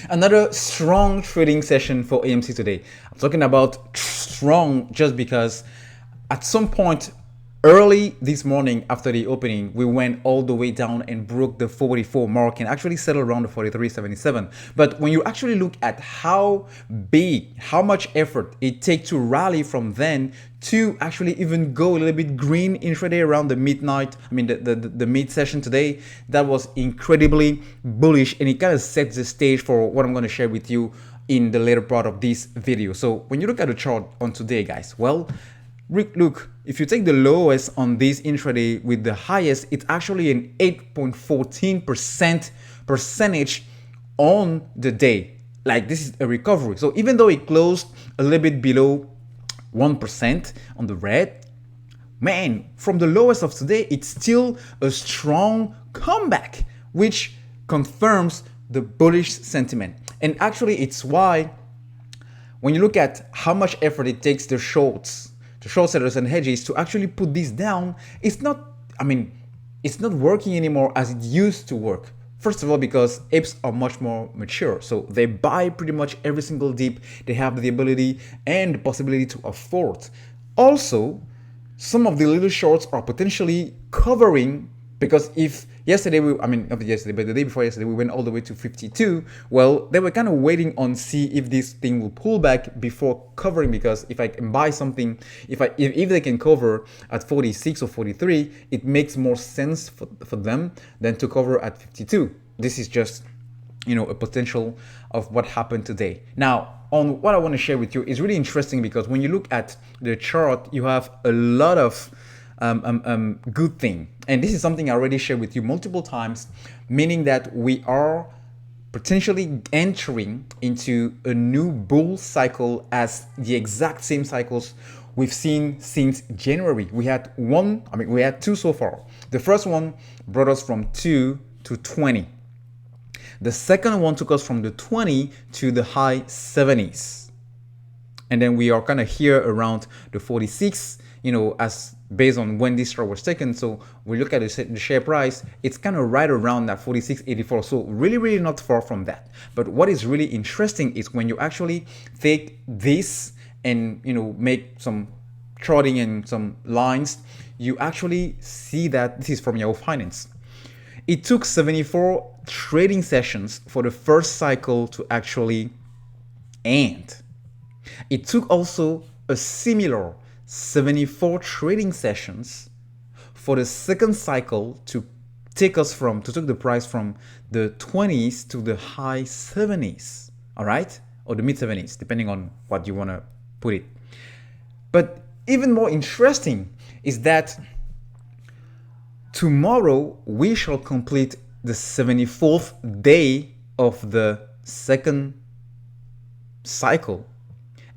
Another strong trading session for AMC today. I'm talking about strong just because at some point early this morning after the opening, we went all the way down and broke the 44 mark and actually settled around the 43.77. But when you actually look at how big, how much effort it takes to rally from then to actually even go a little bit green intraday around the midnight, the mid session today, that was incredibly bullish, and it kind of sets the stage for what I'm going to share with you in the later part of this video. So when you look at the chart on today, guys, well, look, if you take the lowest on this intraday with the highest, it's actually an 8.14% percentage on the day. Like, this is a recovery. So even though it closed a little bit below 1% on the red, man, from the lowest of today, it's still a strong comeback, which confirms the bullish sentiment. And actually, it's why when you look at how much effort it takes the short sellers and hedges to actually put this down, it's not working anymore as it used to work. First of all, because apes are much more mature, so they buy pretty much every single dip. They have the ability and the possibility to afford. Also, some of the little shorts are potentially covering, because if yesterday, not yesterday, but the day before yesterday, we went all the way to 52. Well, they were kind of waiting on see if this thing will pull back before covering, because if I can buy something, if they can cover at 46 or 43, it makes more sense for them than to cover at 52. This is just, a potential of what happened today. Now, on what I want to share with you is really interesting, because when you look at the chart, you have a lot of good thing, and this is something I already shared with you multiple times, meaning that we are potentially entering into a new bull cycle as the exact same cycles we've seen since January. We had two so far. The first one brought us from 2 to 20. The second one took us from the 20 to the high 70s, and then we are kind of here around the 46, as based on when this chart was taken. So we look at the share price, it's kind of right around that 46.84. So really not far from that. But what is really interesting is when you actually take this and make some charting and some lines, you actually see that this is from Yahoo Finance. It took 74 trading sessions for the first cycle to actually end. It took also a similar 74 trading sessions for the second cycle to take the price from the 20s to the high 70s, all right, or the mid 70s, depending on what you want to put it. But even more interesting is that tomorrow we shall complete the 74th day of the second cycle.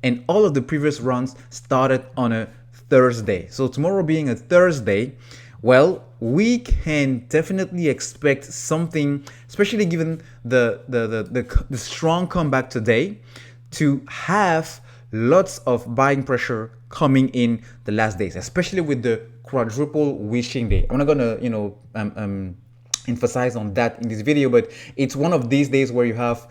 And all of the previous runs started on a Thursday. So tomorrow being a Thursday, well, we can definitely expect something, especially given the strong comeback today, to have lots of buying pressure coming in the last days, especially with the quadruple wishing day. I'm not gonna, emphasize on that in this video, but it's one of these days where you have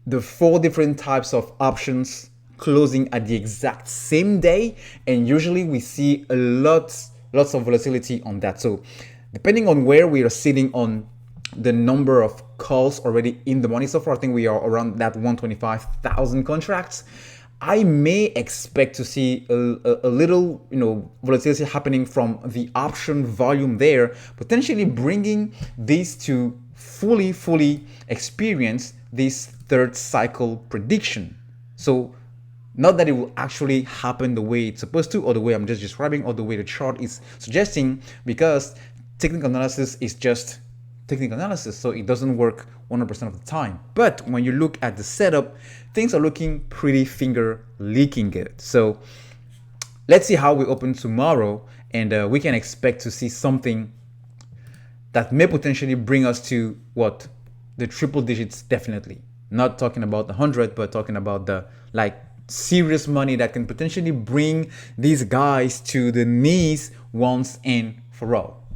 the 4 different types of options closing at the exact same day, and usually we see lots of volatility on that. So depending on where we are sitting on the number of calls already in the money so far, I think we are around that 125,000 contracts. I may expect to see a little volatility happening from the option volume there, potentially bringing these to fully experience this third cycle prediction. So not that it will actually happen the way it's supposed to, or the way I'm just describing, or the way the chart is suggesting, because technical analysis is just technical analysis, so it doesn't work 100% of the time. But when you look at the setup, things are looking pretty finger licking good. So let's see how we open tomorrow, and we can expect to see something that may potentially bring us to what? The triple digits, definitely. Not talking about 100, but talking about the serious money that can potentially bring these guys to the knees once and for all.